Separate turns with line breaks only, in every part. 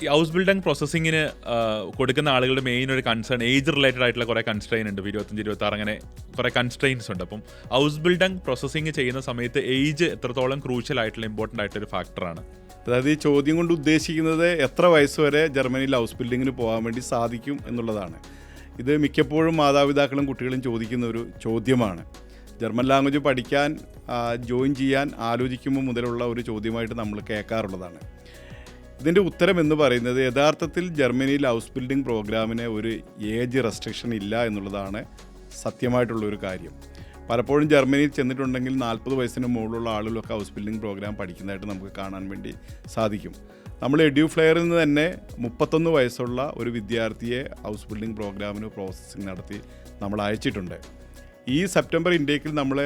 ഈ house building പ്രോസസ്സിങ്ങിന് കൊടുക്കുന്ന ആളുകളുടെ മെയിൻ ഒരു കൺസേൺ ഏജ് റിലേറ്റഡ് ആയിട്ടുള്ള കുറേ കൺസ്ട്രെയിൻ ഉണ്ട്. 25-26 അങ്ങനെ കുറേ കൺസ്ട്രെയിൻസ് ഉണ്ട്. അപ്പം ഹൗസ് ബിൽഡിംഗ് പ്രോസസ്സിങ് ചെയ്യുന്ന സമയത്ത് ഏജ് എത്രത്തോളം ക്രൂഷ്യൽ ആയിട്ടുള്ള ഇമ്പോർട്ടൻ്റ് ആയിട്ടൊരു ഫാക്ടറാണ്.
അതായത് ഈ ചോദ്യം കൊണ്ട് ഉദ്ദേശിക്കുന്നത് എത്ര വയസ്സ് വരെ ജർമ്മനിയിൽ ഹൗസ് ബിൽഡിങ്ങിന് പോകാൻ വേണ്ടി സാധിക്കും എന്നുള്ളതാണ്. ഇത് മിക്കപ്പോഴും മാതാപിതാക്കളും കുട്ടികളും ചോദിക്കുന്ന ഒരു ചോദ്യമാണ്. ജർമ്മൻ ലാംഗ്വേജ് പഠിക്കാൻ ജോയിൻ ചെയ്യാൻ ആലോചിക്കുമ്പോൾ മുതലുള്ള ഒരു ചോദ്യമായിട്ട് നമ്മൾ കേൾക്കാറുള്ളതാണ്. ഇതിൻ്റെ ഉത്തരം എന്ന് പറയുന്നത് യഥാർത്ഥത്തിൽ ജർമ്മനിയിൽ ഹൗസ് ബിൽഡിംഗ് പ്രോഗ്രാമിന് ഒരു ഏജ് റെസ്ട്രിക്ഷൻ ഇല്ല എന്നുള്ളതാണ് സത്യമായിട്ടുള്ളൊരു കാര്യം. പലപ്പോഴും ജർമ്മനിയിൽ ചെന്നിട്ടുണ്ടെങ്കിൽ 40 വയസ്സിന് മുകളിലുള്ള ആളുകളൊക്കെ ഹൗസ് ബിൽഡിംഗ് പ്രോഗ്രാം പഠിക്കുന്നതായിട്ട് നമുക്ക് കാണാൻ വേണ്ടി സാധിക്കും. നമ്മൾ എഡ്യൂഫ്ലെയറിൽ നിന്ന് തന്നെ 31 വയസ്സുള്ള ഒരു വിദ്യാർത്ഥിയെ ഹൗസ് ബിൽഡിംഗ് പ്രോഗ്രാമിന് പ്രോസസ്സിംഗ് നടത്തി നമ്മൾ അയച്ചിട്ടുണ്ട്. ഈ സെപ്റ്റംബർ ഇൻടേക്കിൽ നമ്മൾ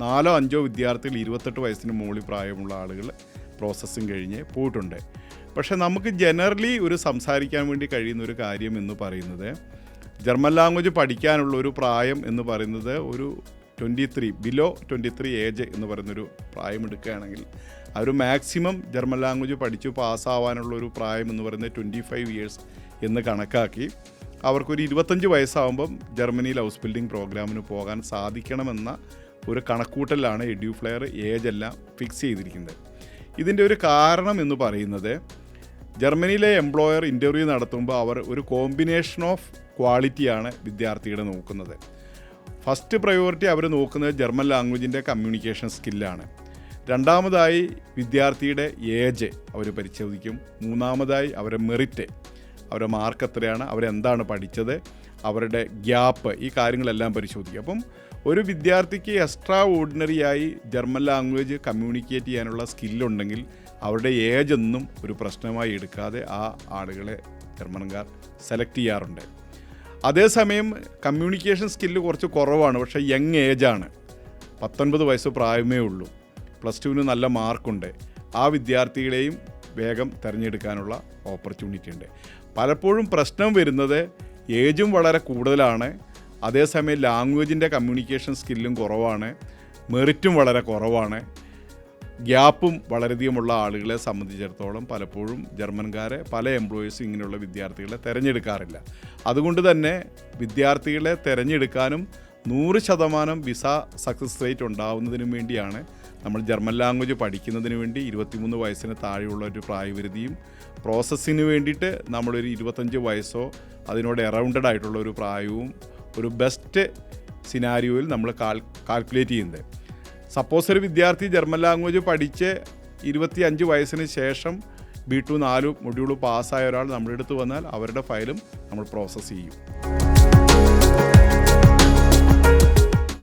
4-5 വിദ്യാർത്ഥികൾ 28 വയസ്സിന് മുകളിൽ പ്രായമുള്ള ആളുകൾ പ്രോസസ്സിംഗ് കഴിഞ്ഞ് പോയിട്ടുണ്ട്. പക്ഷേ നമുക്ക് ജനറലി ഒരു സംസാരിക്കാൻ വേണ്ടി കഴിയുന്ന ഒരു കാര്യം എന്ന് പറയുന്നത് ജർമ്മൻ ലാംഗ്വേജ് പഠിക്കാനുള്ള ഒരു പ്രായം എന്ന് പറയുന്നത് ഒരു 23 ബിലോ 23 ഏജ് എന്ന് പറയുന്നൊരു പ്രായം എടുക്കുകയാണെങ്കിൽ ആ ഒരു മാക്സിമം ജർമ്മൻ ലാംഗ്വേജ് പഠിച്ച് പാസ്സാവാനുള്ള ഒരു പ്രായം എന്ന് പറയുന്നത് 25 ഇയേഴ്സ് എന്ന് കണക്കാക്കി അവർക്കൊരു 25 വയസ്സാകുമ്പം ജർമ്മനിയിൽ ഹൗസ് ബിൽഡിംഗ് പ്രോഗ്രാമിന് പോകാൻ സാധിക്കണമെന്ന ഒരു കണക്കൂട്ടലാണ് എഡ്യൂഫ്ലെയർ ഏജ് എല്ലാം ഫിക്സ് ചെയ്തിരിക്കുന്നത്. ഇതിൻ്റെ ഒരു കാരണം എന്ന് പറയുന്നത് ജർമ്മനിയിലെ എംപ്ലോയർ ഇൻ്റർവ്യൂ നടത്തുമ്പോൾ അവർ ഒരു കോമ്പിനേഷൻ ഓഫ് ക്വാളിറ്റിയാണ് വിദ്യാർത്ഥികളെ നോക്കുന്നത്. ഫസ്റ്റ് പ്രയോറിറ്റി അവർ നോക്കുന്നത് ജർമ്മൻ ലാംഗ്വേജിൻ്റെ കമ്മ്യൂണിക്കേഷൻ സ്കില്ലാണ്. രണ്ടാമതായി വിദ്യാർത്ഥിയുടെ ഏജ് അവർ പരിശോധിക്കും. മൂന്നാമതായി അവരുടെ മെറിറ്റ്, അവരുടെ മാർക്ക് എത്രയാണ്, അവരെന്താണ് പഠിച്ചത്, അവരുടെ ഗ്യാപ്പ്, ഈ കാര്യങ്ങളെല്ലാം പരിശോധിക്കും. അപ്പം ഒരു വിദ്യാർത്ഥിക്ക് എക്സ്ട്രാ ഓർഡിനറിയായി ജർമ്മൻ ലാംഗ്വേജ് കമ്മ്യൂണിക്കേറ്റ് ചെയ്യാനുള്ള സ്കില്ലുണ്ടെങ്കിൽ അവരുടെ ഏജ് ഒന്നും ഒരു പ്രശ്നമായി എടുക്കാതെ ആ ആളുകളെ ജർമ്മൻകാർ സെലക്ട് ചെയ്യാറുണ്ട്. അതേസമയം കമ്മ്യൂണിക്കേഷൻ സ്കില്ല് കുറച്ച് കുറവാണ്, പക്ഷേ യങ് ഏജാണ്, 19 വയസ്സ് പ്രായമേ ഉള്ളൂ, +2 നല്ല മാർക്കുണ്ട്, ആ വിദ്യാർത്ഥികളെയും വേഗം തിരഞ്ഞെടുക്കാനുള്ള ഓപ്പർച്യൂണിറ്റി ഉണ്ട്. പലപ്പോഴും പ്രശ്നം വരുന്നത് ഏജും വളരെ കൂടുതലാണ്, അതേസമയം ലാംഗ്വേജിൻ്റെ കമ്മ്യൂണിക്കേഷൻ സ്കില്ലും കുറവാണ്, മെറിറ്റും വളരെ കുറവാണ്, ഗ്യാപ്പും വളരെയധികമുള്ള ആളുകളെ സംബന്ധിച്ചിടത്തോളം പലപ്പോഴും ജർമ്മൻകാരെ പല എംപ്ലോയീസും ഇങ്ങനെയുള്ള വിദ്യാർത്ഥികളെ തിരഞ്ഞെടുക്കാറില്ല. അതുകൊണ്ട് തന്നെ വിദ്യാർത്ഥികളെ തിരഞ്ഞെടുക്കാനും 100% വിസ സക്സസ് റേറ്റ് ഉണ്ടാവുന്നതിനും വേണ്ടിയാണ് നമ്മൾ ജർമ്മൻ ലാംഗ്വേജ് പഠിക്കുന്നതിന് വേണ്ടി 23 വയസ്സിന് താഴെയുള്ള ഒരു പ്രായപരിധിയും പ്രോസസ്സിന് വേണ്ടിയിട്ട് നമ്മളൊരു 25 വയസ്സോ അതിനോട് എറൗണ്ടഡ് ആയിട്ടുള്ള ഒരു പ്രായവും ഒരു ബെസ്റ്റ് സിനാരിയോയിൽ നമ്മൾ കാൽക്കുലേറ്റ് ചെയ്യുന്നത്. സപ്പോസ് ഒരു വിദ്യാർത്ഥി ജർമ്മൻ ലാംഗ്വേജ് പഠിച്ച് 25 വയസ്സിന് ശേഷം B2 4 മൊഡ്യൂൾ പാസ്സായ ഒരാൾ നമ്മുടെ അടുത്ത് വന്നാൽ അവരുടെ ഫയലും നമ്മൾ പ്രോസസ്സ് ചെയ്യും.